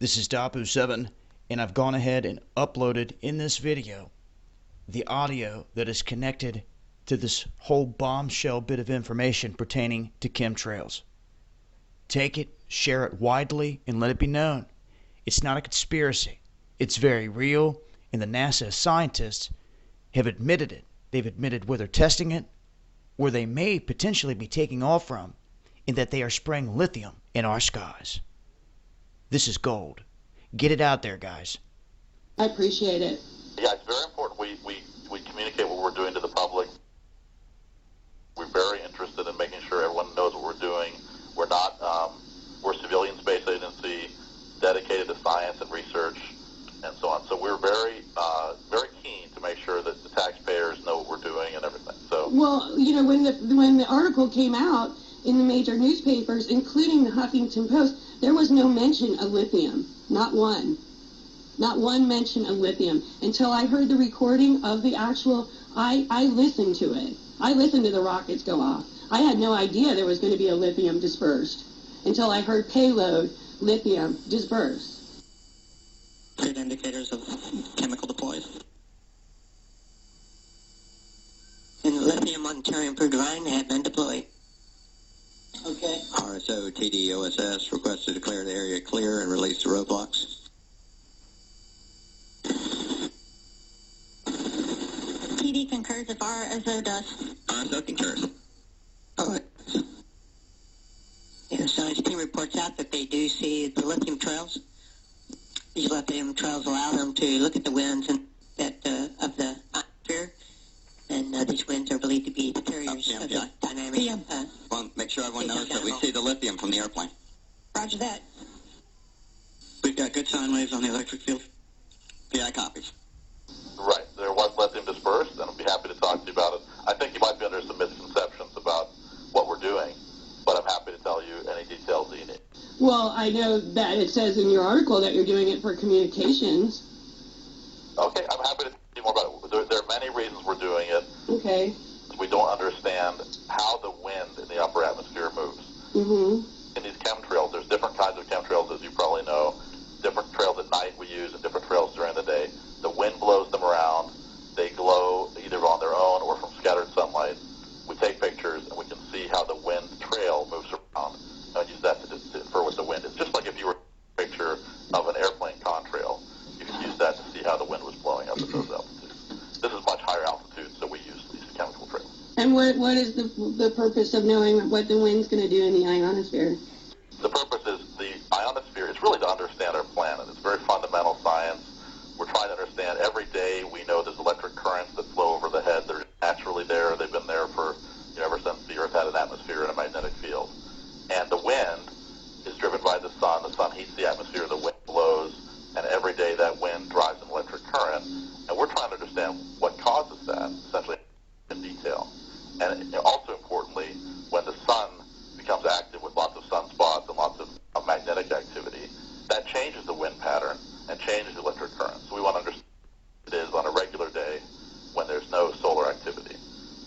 This is Dapu7, and I've gone ahead and uploaded in this video the audio that is connected to this whole bombshell bit of information pertaining to chemtrails. Take it, share it widely, and let it be known. It's not a conspiracy. It's very real, and the NASA scientists have admitted it. They've admitted where they're testing it, where they may potentially be taking off from, and that they are spraying lithium in our skies. This is gold. Get it out there, guys. I appreciate it. Yeah, it's very important we communicate what we're doing to the public. We're very interested in making sure everyone knows what we're doing. We're not, we're a civilian space agency dedicated to science and research and so on. So we're very keen to make sure that the taxpayers know what we're doing and everything. So, well, you know, when the article came out in the major newspapers, including the Huffington Post, there was no mention of lithium. Not one. Not one mention of lithium. Until I heard the recording of the actual, I listened to it. I listened to the rockets go off. I had no idea there was going to be a lithium dispersed until I heard payload, lithium, dispersed. Good indicators of chemical deploys. And the lithium monitoring improved line have been deployed. Okay. RSO TDOSS requests to declare the area clear and release the roadblocks. TD concurs if RSO does. RSO concurs. All right. Yeah, science team reports out that they do see the lithium trails. These lithium trails allow them to look at the winds and that of the atmosphere, and these winds are believed to be the carriers of the dynamic. Well, make sure everyone knows that we see the lithium from the airplane. Roger that. We've got good sine waves on the electric field. Yeah, copies. right, there was lithium dispersed, and I'll be happy to talk to you about it. I think you might be under some misconceptions about what we're doing, but I'm happy to tell you any details that you need. Well, I know that it says in your article that you're doing it for communications. Okay, I'm happy to tell you more about it. There are many reasons we're doing it. Okay. We don't understand how the wind in the upper atmosphere moves. Mm-hmm. In these chemtrails, there's different kinds of chemtrails, as you probably know. Different trails at night we use and different trails during the day. The wind blows them around. They glow either on their own or from scattered sunlight. We take pictures and we can see how the wind trail moves around and use that to infer what the wind is. Just like if you were a picture of an airplane contrail, you can use that to see how the wind was blowing up at those altitudes. This is much higher altitude, so we use these chemical trails. And what is the purpose of knowing what the wind's going to do in the ionosphere? The purpose is the ionosphere is really to understand our planet. It's very fundamental science. We're trying to understand every day. We know there's electric currents that flow over the head. They're naturally there. They've been there for ever since the Earth had an atmosphere and a magnetic field. And the wind is driven by the sun. The sun heats the atmosphere. The wind blows. And every day that wind drives an electric current. And we're trying to understand what causes that, essentially in detail. And also importantly, when the sun becomes active with lots of sunspots and lots of magnetic activity, that changes the wind pattern and changes the electric current. So we want to understand what it is on a regular day when there's no solar activity,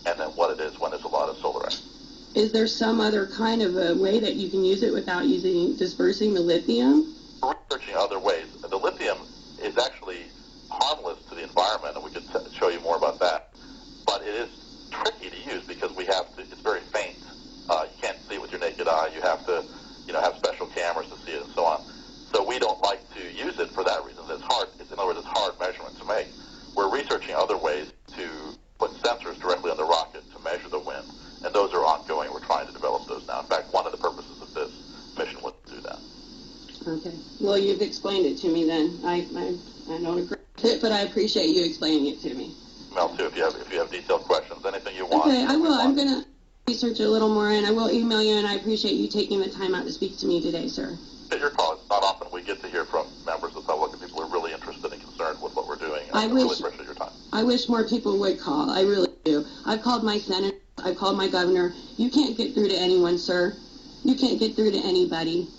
and then what it is when there's a lot of solar activity. Is there some other kind of a way that you can use it without dispersing the lithium? We're researching other ways. The lithium is actually harmless to the environment, and we can show you more about that. But it is tricky to use because it's very faint. You can't see it with your naked eye. You have to, have special cameras to see it and so on. So we don't like to use it for that reason. It's hard. In other words, it's hard measurement to make. We're researching other ways to put sensors directly on the rocket to measure the wind, and those are ongoing. We're trying to develop those now. In fact, one of the purposes of this mission was to do that. Okay. Well, you've explained it to me then. I don't agree with it, but I appreciate you explaining it to me. Email too if you have detailed questions, anything you want. Okay, I will. I'm going to research a little more, and I will email you, and I appreciate you taking the time out to speak to me today, sir. Get your call. It's not often we get to hear from members of the public and people who are really interested and concerned with what we're doing. I really appreciate your time. I wish more people would call. I really do. I've called my senator. I've called my governor. You can't get through to anyone, sir. You can't get through to anybody.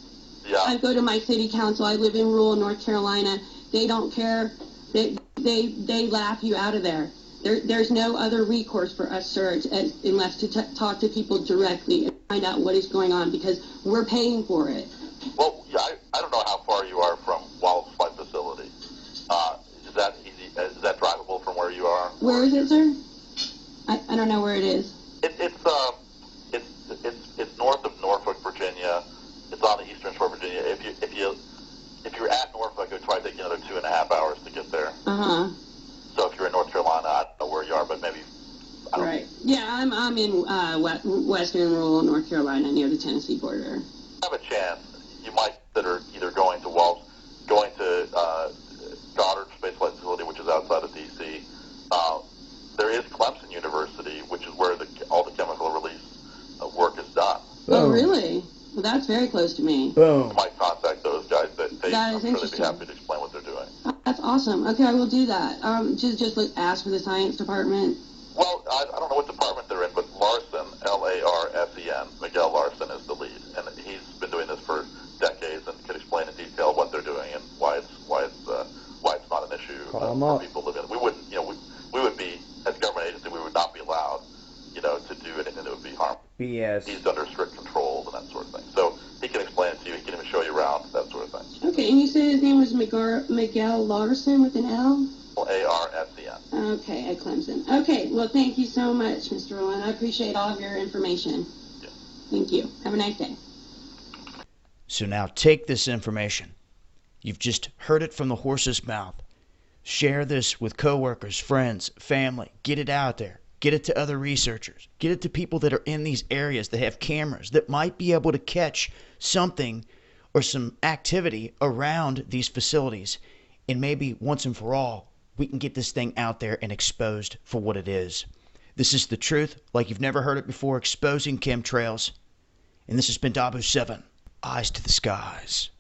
Yeah. I go to my city council. I live in rural North Carolina. They don't care. They laugh you out of there. There's no other recourse for us, sir, unless to talk to people directly and find out what is going on, because we're paying for it. Well, yeah, I don't know how far you are from Where is it, sir? I don't know where it is. It's north of Norfolk, Virginia. It's on the eastern shore of Virginia. If you're at Norfolk, it would probably take you another 2.5 hours to get there. So if you're in North Carolina, I don't know where you are, but maybe. I don't Right. Yeah, I'm in western rural North Carolina near the Tennessee border. have a chance. You might consider either going to Goddard Space Flight Facility, which is outside of D.C. There is Clemson University, which is where all the chemical release work is done. Oh, really? Well, that's very close to me. Boom. You might contact those guys. I'm sure they'd be interesting. happy to explain what they're doing. That's awesome. Okay, I will do that. Just ask for the science department. Well, I don't know what department they're in, but Larson, Larsen, Miguel Larson is the lead, and he's been doing this for decades and can explain in detail what they're doing and why it's not an issue for people living. We wouldn't, we would be, as a government agency, we would not be allowed, to do anything that would be harmful. BS. He's under strict controls and that sort of thing. So he can explain it to you. He can even show you around, that sort of thing. Okay, and you said his name was Miguel Larson with an L? Larsen. Okay, at Clemson. Okay, well, thank you so much, Mr. Rowland. I appreciate all of your information. Yeah. Thank you. Have a nice day. So now take this information. You've just heard it from the horse's mouth. Share this with coworkers, friends, family. Get it out there. Get it to other researchers. Get it to people that are in these areas that have cameras that might be able to catch something or some activity around these facilities. And maybe once and for all, we can get this thing out there and exposed for what it is. This is the truth, like you've never heard it before, exposing chemtrails. And this has been Dabu 7, Eyes to the Skies.